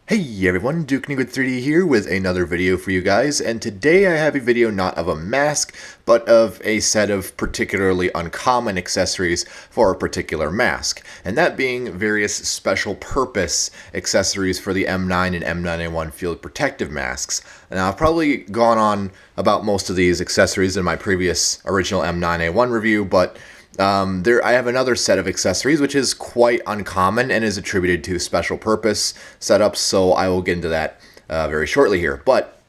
Hey everyone, Duke3D here with another video for you guys, and today I have a video not of a mask, but of a set of particularly uncommon accessories for a particular mask, and that being various special purpose accessories for the M9 and M9A1 field protective masks. Now I've probably gone on about most of these accessories in my previous original M9A1 review, but I have another set of accessories which is quite uncommon and is attributed to special purpose setups, so I will get into that very shortly here. But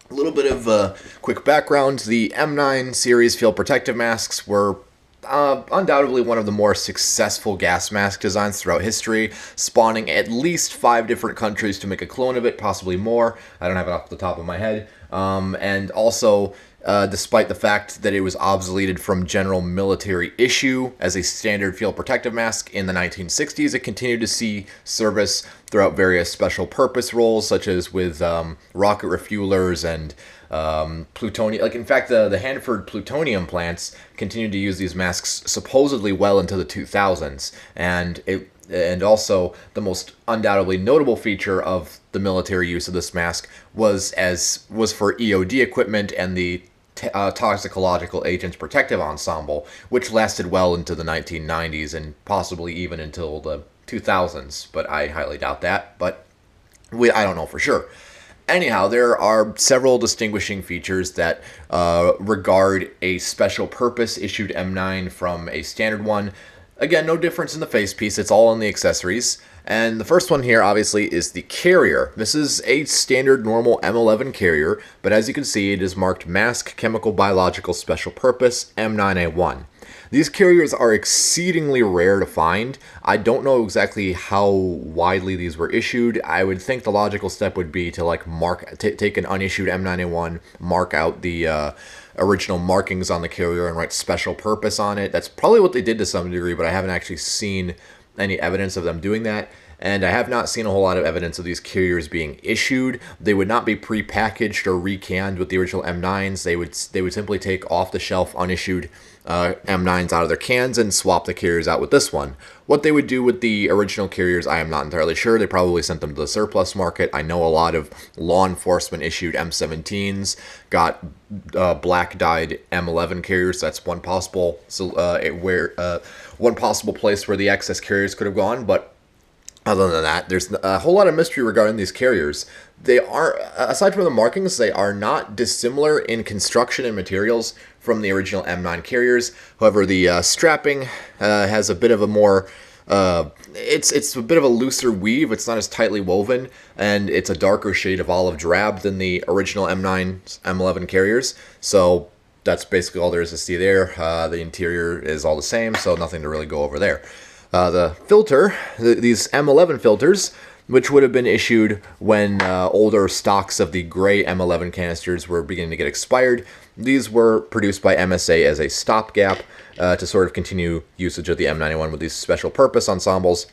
a little bit of quick background. The M9 series field protective masks were undoubtedly one of the more successful gas mask designs throughout history, spawning at least 5 different countries to make a clone of it, possibly more. I don't have it off the top of my head. And also, despite the fact that it was obsoleted from general military issue as a standard field protective mask in the 1960s, it continued to see service throughout various special purpose roles, such as with rocket refuelers and plutonium. Like, in fact, the Hanford plutonium plants continued to use these masks supposedly well into the 2000s, and also the most undoubtedly notable feature of the military use of this mask was for EOD equipment and the toxicological agents protective ensemble, which lasted well into the 1990s and possibly even until the 2000s, but I highly doubt that, but I don't know for sure. Anyhow, there are several distinguishing features that regard a special purpose issued M9 from a standard one. Again, no difference in the facepiece, it's all in the accessories. And the first one here, obviously, is the carrier. This is a standard normal M11 carrier, but as you can see, it is marked Mask Chemical Biological Special Purpose M9A1. These carriers are exceedingly rare to find. I don't know exactly how widely these were issued. I would think the logical step would be to take an unissued M9A1, mark out the original markings on the carrier and write special purpose on it. That's probably what they did to some degree, but I haven't actually seen any evidence of them doing that. And I have not seen a whole lot of evidence of these carriers being issued. They would not be pre-packaged or recanned with the original M9s. They would simply take off-the-shelf unissued M9s out of their cans and swap the carriers out with this one. What they would do with the original carriers, I am not entirely sure. They probably sent them to the surplus market. I know a lot of law enforcement issued M17s got black dyed M11 carriers. That's one possible one possible place where the excess carriers could have gone, but other than that, there's a whole lot of mystery regarding these carriers. They are, aside from the markings, they are not dissimilar in construction and materials from the original M9 carriers. However, the strapping has a bit of a more, it's a bit of a looser weave. It's not as tightly woven, and it's a darker shade of olive drab than the original M9 M11 carriers. So that's basically all there is to see there. The interior is all the same, so nothing to really go over there. The filter, these M11 filters, which would have been issued when older stocks of the gray M11 canisters were beginning to get expired, these were produced by MSA as a stopgap to sort of continue usage of the M91 with these special purpose ensembles.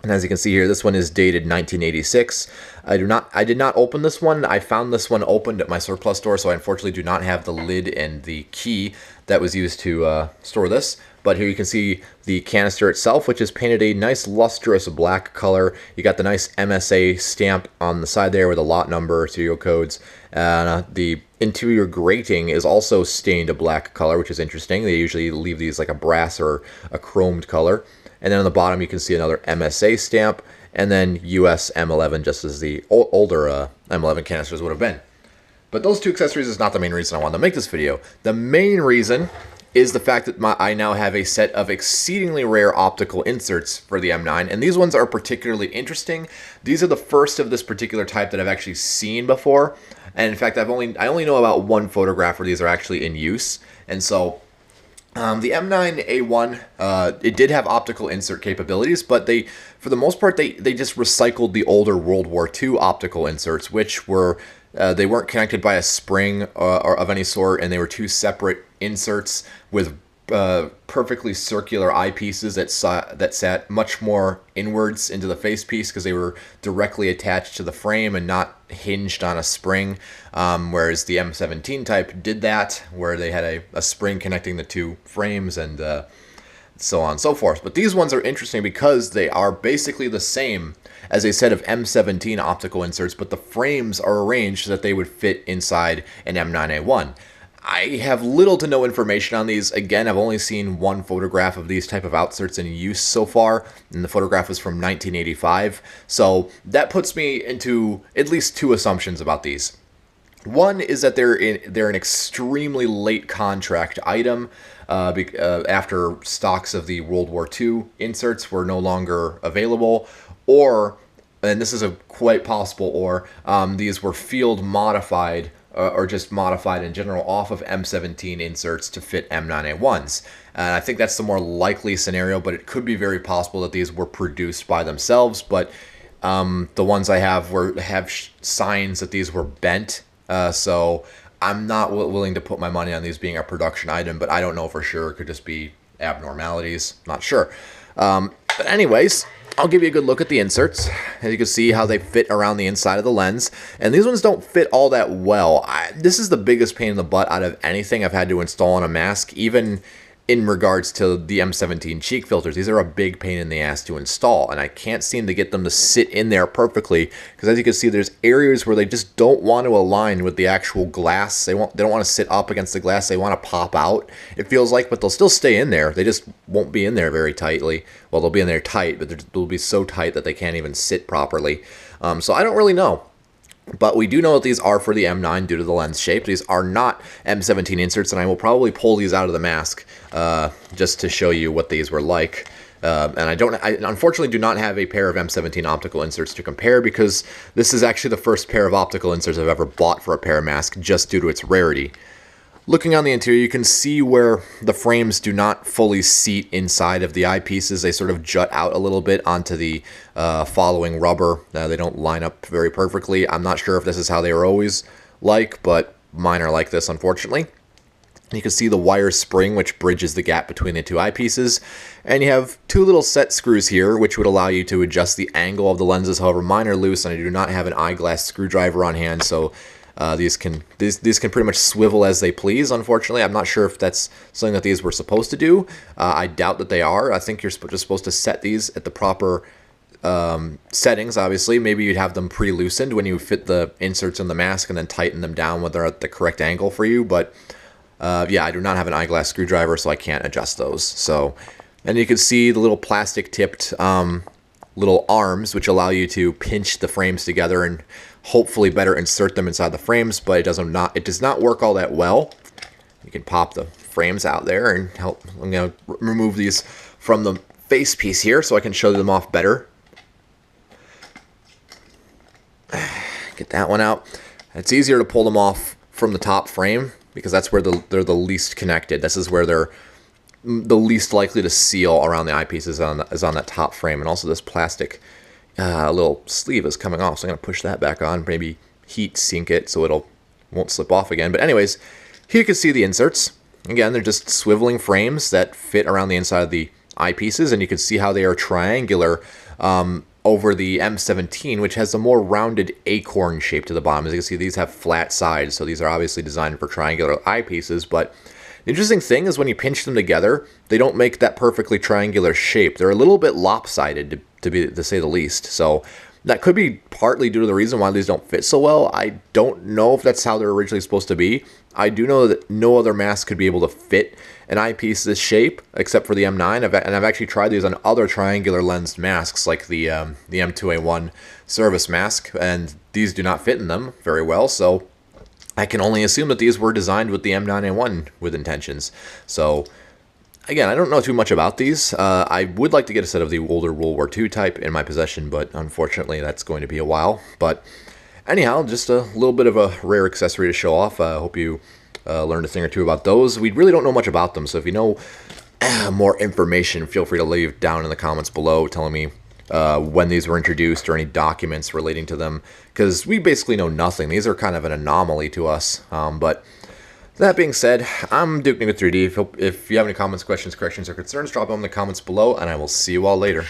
And as you can see here, this one is dated 1986. I did not open this one. I found this one opened at my surplus store, so I unfortunately do not have the lid and the key that was used to store this. But here you can see the canister itself, which is painted a nice lustrous black color. You got the nice MSA stamp on the side there with a lot number, serial codes. The interior grating is also stained a black color, which is interesting. They usually leave these like a brass or a chromed color. And then on the bottom you can see another MSA stamp, and then US M11, just as the older M11 canisters would have been. But those two accessories is not the main reason I wanted to make this video. The main reason is the fact that I now have a set of exceedingly rare optical inserts for the M9, and these ones are particularly interesting. These are the first of this particular type that I've actually seen before, and in fact I only know about one photograph where these are actually in use. And so the M9A1, it did have optical insert capabilities, but for the most part, they just recycled the older World War II optical inserts, which were, they weren't connected by a spring or of any sort, and they were two separate inserts with perfectly circular eyepieces that sat much more inwards into the facepiece because they were directly attached to the frame and not hinged on a spring, whereas the M17 type did that, where they had a spring connecting the two frames, and so on and so forth. But these ones are interesting because they are basically the same as a set of M17 optical inserts, but the frames are arranged so that they would fit inside an M9A1. I have little to no information on these. Again, I've only seen one photograph of these type of outserts in use so far, and the photograph was from 1985. So that puts me into at least two assumptions about these. One is that they're an extremely late contract item after stocks of the World War II inserts were no longer available, or, and this is a quite possible or, these were field modified or just modified in general off of M17 inserts to fit M9A1s. And I think that's the more likely scenario, but it could be very possible that these were produced by themselves. But the ones I have have signs that these were bent, so I'm not willing to put my money on these being a production item, but I don't know for sure. It could just be abnormalities, not sure. But anyways, I'll give you a good look at the inserts. As you can see how they fit around the inside of the lens. And these ones don't fit all that well. This is the biggest pain in the butt out of anything I've had to install on a mask, even in regards to the M17 cheek filters. These are a big pain in the ass to install, and I can't seem to get them to sit in there perfectly, because as you can see, there's areas where they just don't want to align with the actual glass. They don't want to sit up against the glass. They want to pop out, it feels like, but they'll still stay in there. They just won't be in there very tightly. Well, they'll be in there tight, but they'll be so tight that they can't even sit properly. So I don't really know. But we do know that these are for the M9 due to the lens shape. These are not M17 inserts, and I will probably pull these out of the mask just to show you what these were like. And I unfortunately do not have a pair of M17 optical inserts to compare, because this is actually the first pair of optical inserts I've ever bought for a pair of mask, just due to its rarity. Looking on the interior, you can see where the frames do not fully seat inside of the eyepieces. They sort of jut out a little bit onto the following rubber. They don't line up very perfectly. I'm not sure if this is how they were always like, but mine are like this, unfortunately. You can see the wire spring, which bridges the gap between the two eyepieces. And you have two little set screws here, which would allow you to adjust the angle of the lenses. However, mine are loose, and I do not have an eyeglass screwdriver on hand, so these can pretty much swivel as they please. Unfortunately, I'm not sure if that's something that these were supposed to do. I doubt that they are. I think you're just supposed to set these at the proper settings. Obviously, maybe you'd have them pre-loosened when you fit the inserts in the mask, and then tighten them down when they're at the correct angle for you. But yeah, I do not have an eyeglass screwdriver, so I can't adjust those. So, and you can see the little plastic tipped little arms, which allow you to pinch the frames together and hopefully better insert them inside the frames, but it does not work all that well. You can pop the frames out there and help. I'm going to remove these from the face piece here so I can show them off better. Get that one out. It's easier to pull them off from the top frame, because that's where they're the least connected. This is where they're the least likely to seal around the eyepiece is on that top frame. And also this plastic little sleeve is coming off, so I'm going to push that back on, maybe heat sink it so won't slip off again. But anyways, here you can see the inserts. Again, they're just swiveling frames that fit around the inside of the eyepieces, and you can see how they are triangular over the M17, which has a more rounded acorn shape to the bottom. As you can see, these have flat sides, so these are obviously designed for triangular eyepieces. But the interesting thing is when you pinch them together, they don't make that perfectly triangular shape. They're a little bit lopsided, to say the least. So that could be partly due to the reason why these don't fit so well. I don't know if that's how they're originally supposed to be. I do know that no other mask could be able to fit an eyepiece this shape except for the M9, and I've actually tried these on other triangular lensed masks like the M2A1 service mask, and these do not fit in them very well. So I can only assume that these were designed with the M9A1 with intentions. So again, I don't know too much about these. I would like to get a set of the older World War II type in my possession, but unfortunately that's going to be a while. But anyhow, just a little bit of a rare accessory to show off. I hope you learned a thing or two about those. We really don't know much about them, so if you know more information, feel free to leave down in the comments below telling me when these were introduced or any documents relating to them, because we basically know nothing. These are kind of an anomaly to us. But that being said, I'm Duke Nigga 3D. If you have any comments, questions, corrections, or concerns, drop them in the comments below, and I will see you all later.